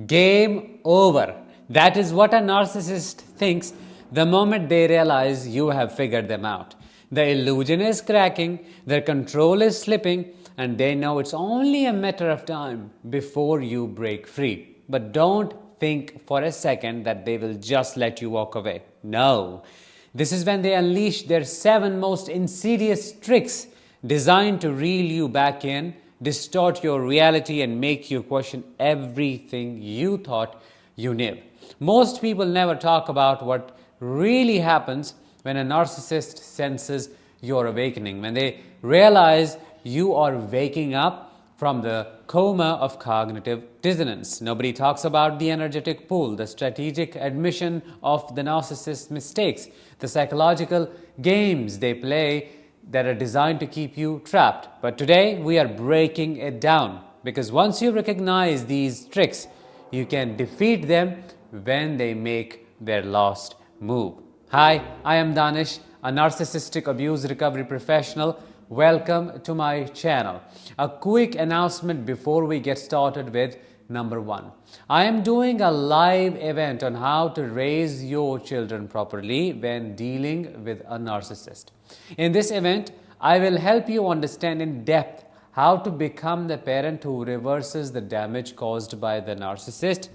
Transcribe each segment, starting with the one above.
Game over. That is what a narcissist thinks the moment they realize you have figured them out. The illusion is cracking, their control is slipping, and they know it's only a matter of time before you break free. But don't think for a second that they will just let you walk away. No. This is when they unleash their 7 most insidious tricks designed to reel you back in, distort your reality, and make you question everything you thought you knew. Most people never talk about what really happens when a narcissist senses your awakening, when they realize you are waking up from the coma of cognitive dissonance. Nobody talks about the energetic pull, the strategic admission of the narcissist's mistakes, the psychological games they play that are designed to keep you trapped. But today we are breaking it down, because once you recognize these tricks, you can defeat them when they make their last move. Hi, I am Danish, a narcissistic abuse recovery professional. Welcome to my channel. A quick announcement before we get started with number 1. I am doing a live event on how to raise your children properly when dealing with a narcissist. In this event, I will help you understand in depth how to become the parent who reverses the damage caused by the narcissist,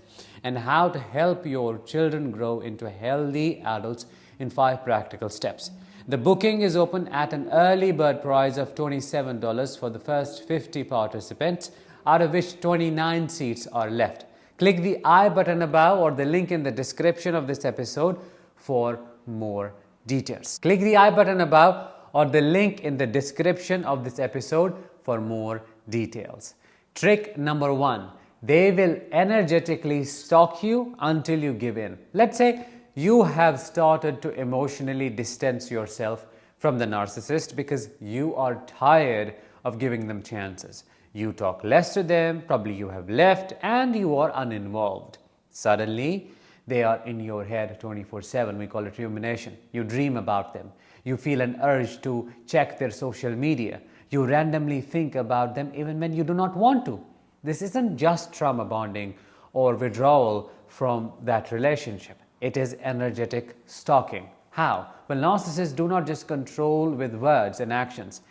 and how to help your children grow into healthy adults in 5 practical steps. The booking is open at an early bird price of $27 for the first 50 participants, out of which 29 seats are left. Click the I button above or the link in the description of this episode for more details. Click the I button above or the link in the description of this episode for more details. Trick number 1. They will energetically stalk you until you give in. Let's say you have started to emotionally distance yourself from the narcissist because you are tired of giving them chances. You talk less to them, probably you have left, and you are uninvolved. Suddenly, they are in your head 24/7. We call it rumination. You dream about them. You feel an urge to check their social media. You randomly think about them even when you do not want to. This isn't just trauma bonding or withdrawal from that relationship. It is energetic stalking. How? Well, narcissists do not just control with words and actions.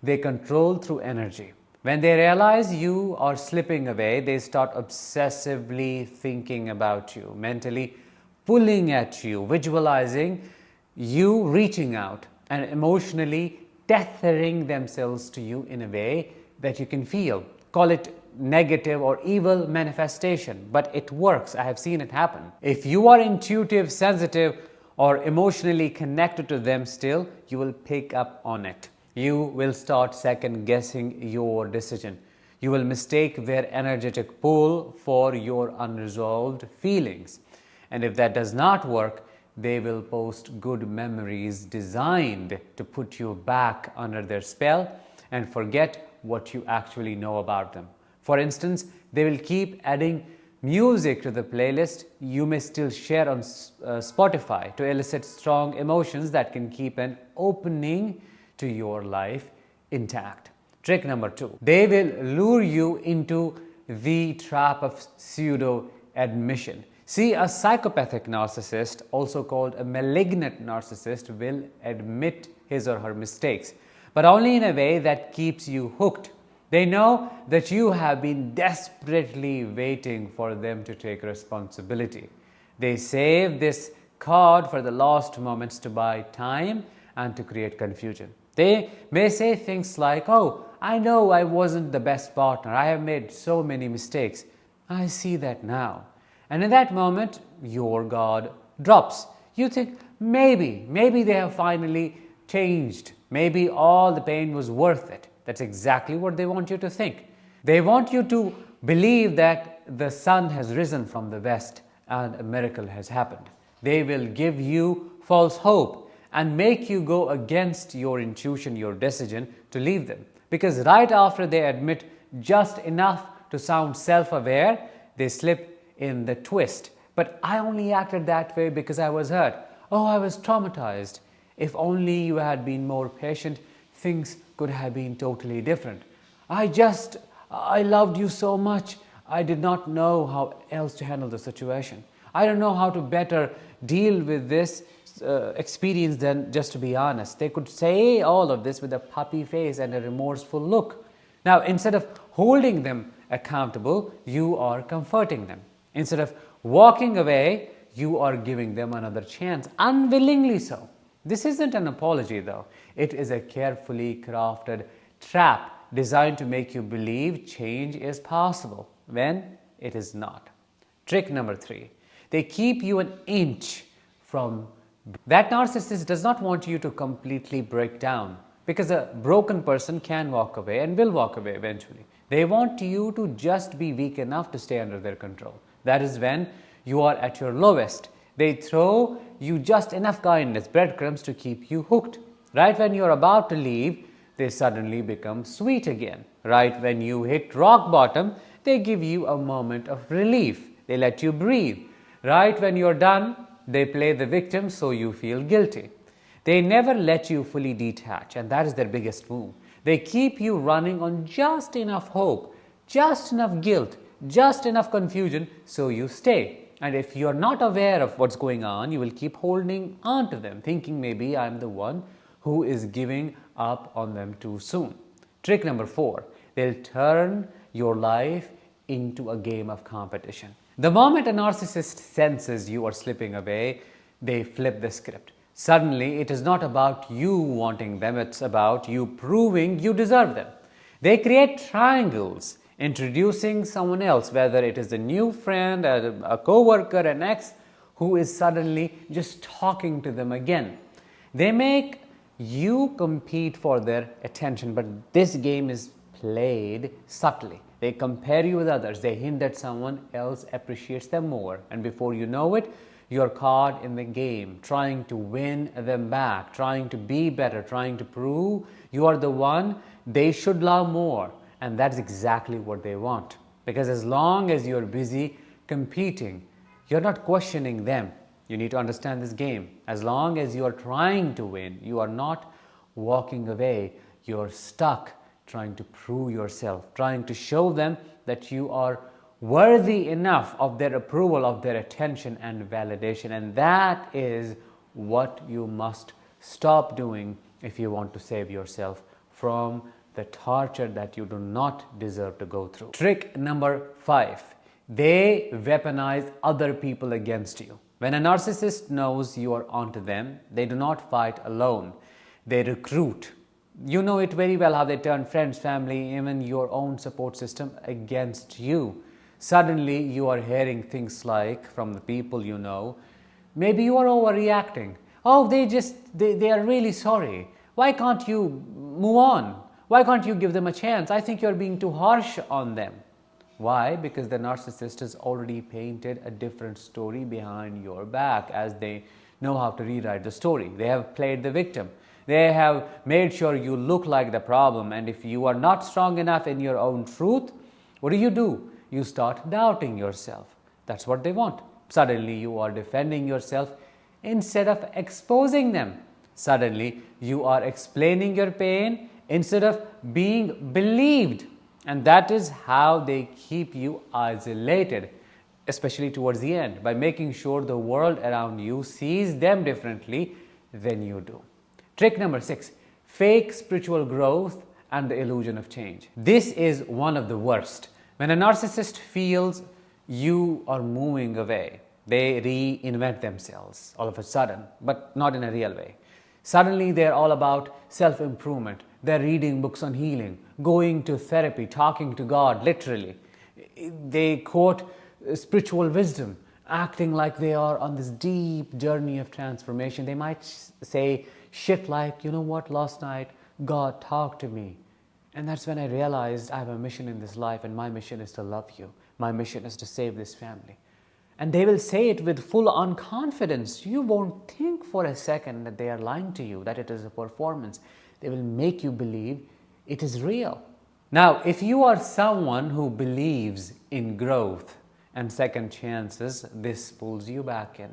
They control through energy. When they realize you are slipping away, they start obsessively thinking about you, mentally pulling at you, visualizing you reaching out, and emotionally tethering themselves to you in a way that you can feel. Call it negative or evil manifestation, but it works. I have seen it happen. If you are intuitive, sensitive, or emotionally connected to them still, you will pick up on it. You will start second guessing your decision. You will mistake their energetic pull for your unresolved feelings. And if that does not work, they will post good memories designed to put you back under their spell and forget what you actually know about them. For instance, they will keep adding music to the playlist you may still share on Spotify to elicit strong emotions that can keep an opening to your life intact. Trick number 2. They will lure you into the trap of pseudo admission. See, a psychopathic narcissist, also called a malignant narcissist, will admit his or her mistakes, but only in a way that keeps you hooked. They know that you have been desperately waiting for them to take responsibility. They save this card for the last moments to buy time and to create confusion. They may say things like, "Oh, I know I wasn't the best partner. I have made so many mistakes. I see that now." And in that moment, your guard drops. You think, maybe they have finally changed. Maybe all the pain was worth it. That's exactly what they want you to think. They want you to believe that the sun has risen from the west and a miracle has happened. They will give you false hope and make you go against your intuition, your decision to leave them. Because right after they admit just enough to sound self-aware, they slip in the twist. "But I only acted that way because I was hurt. Oh, I was traumatized. If only you had been more patient, things could have been totally different. I loved you so much. I did not know how else to handle the situation. I don't know how to better deal with this experience than just to be honest. They could say all of this with a puppy face and a remorseful look. Now, instead of holding them accountable, you are comforting them. Instead of walking away, you are giving them another chance, unwillingly so. This isn't an apology, though. It is a carefully crafted trap designed to make you believe change is possible when it is not. Trick number 3. They keep you an inch from. That narcissist does not want you to completely break down, because a broken person can walk away and will walk away eventually. They want you to just be weak enough to stay under their control. That is when you are at your lowest. They throw you just enough kindness, breadcrumbs to keep you hooked. Right when you're about to leave, they suddenly become sweet again. Right when you hit rock bottom, they give you a moment of relief. They let you breathe. Right when you're done, they play the victim so you feel guilty. They never let you fully detach, and that is their biggest move. They keep you running on just enough hope, just enough guilt, just enough confusion so you stay. And if you're not aware of what's going on, you will keep holding on to them, thinking maybe I'm the one who is giving up on them too soon. Trick number 4. They'll turn your life into a game of competition. The moment a narcissist senses you are slipping away, they flip the script. Suddenly, it is not about you wanting them, it's about you proving you deserve them. They create triangles, introducing someone else, whether it is a new friend, a co-worker, an ex, who is suddenly just talking to them again. They make you compete for their attention, but this game is played subtly. They compare you with others. They hint that someone else appreciates them more. And before you know it, you're caught in the game, trying to win them back, trying to be better, trying to prove you are the one they should love more. And that's exactly what they want. Because as long as you're busy competing, you're not questioning them. You need to understand this game. As long as you're trying to win, you are not walking away. You're stuck trying to prove yourself, trying to show them that you are worthy enough of their approval, of their attention and validation. And that is what you must stop doing if you want to save yourself from the torture that you do not deserve to go through. Trick number 5. They weaponize other people against you. When a narcissist knows you are onto them, they do not fight alone. They recruit. You know it very well how they turn friends, family, even your own support system against you. Suddenly, you are hearing things like from the people you know, maybe you are overreacting. Oh, they are really sorry. Why can't you move on? Why can't you give them a chance? I think you're being too harsh on them. Why? Because the narcissist has already painted a different story behind your back, as they know how to rewrite the story. They have played the victim. They have made sure you look like the problem. And if you are not strong enough in your own truth, what do? You start doubting yourself. That's what they want. Suddenly, you are defending yourself instead of exposing them. Suddenly, you are explaining your pain instead of being believed. And that is how they keep you isolated, especially towards the end, by making sure the world around you sees them differently than you do. Trick number 6, fake spiritual growth and the illusion of change. This is one of the worst. When a narcissist feels you are moving away, they reinvent themselves all of a sudden, but not in a real way. Suddenly, they're all about self-improvement. They're reading books on healing, going to therapy, talking to God, literally. They quote spiritual wisdom, acting like they are on this deep journey of transformation. They might say shit like, you know what, last night God talked to me. And that's when I realized I have a mission in this life, and my mission is to love you. My mission is to save this family. And they will say it with full on confidence. You won't think for a second that they are lying to you, that it is a performance. They will make you believe it is real. Now, if you are someone who believes in growth and second chances, this pulls you back in.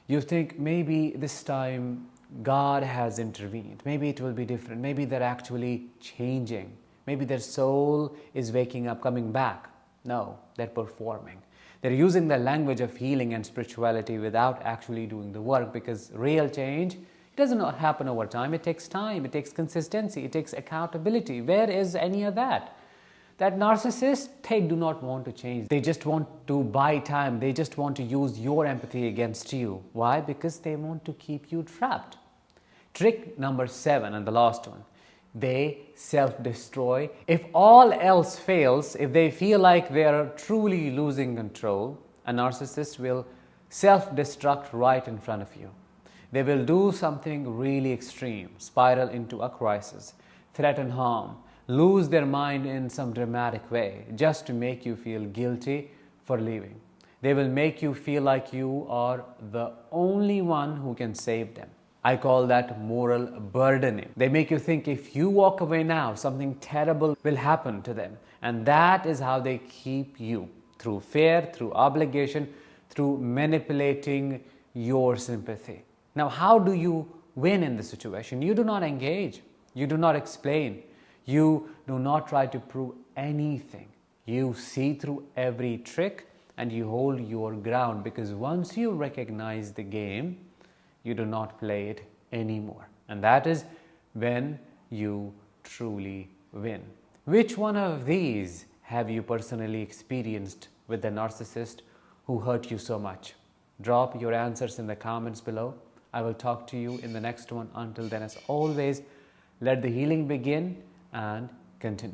You think maybe this time God has intervened. Maybe it will be different. Maybe they're actually changing. Maybe their soul is waking up, coming back. No, they're performing. They're using the language of healing and spirituality without actually doing the work, because real change, it doesn't happen over time. It takes time, it takes consistency, it takes accountability. Where is any of that? That narcissist, they do not want to change. They just want to buy time. They just want to use your empathy against you. Why? Because they want to keep you trapped. Trick number 7 and the last one. They self-destroy. If all else fails, if they feel like they are truly losing control, a narcissist will self-destruct right in front of you. They will do something really extreme, spiral into a crisis, threaten harm, lose their mind in some dramatic way, just to make you feel guilty for leaving. They will make you feel like you are the only one who can save them. I call that moral burdening. They make you think if you walk away now, something terrible will happen to them. And that is how they keep you, through fear, through obligation, through manipulating your sympathy. Now, how do you win in this situation? You do not engage. You do not explain. You do not try to prove anything. You see through every trick and you hold your ground, because once you recognize the game, you do not play it anymore. And that is when you truly win. Which one of these have you personally experienced with the narcissist who hurt you so much? Drop your answers in the comments below. I will talk to you in the next one. Until then, as always, let the healing begin and continue.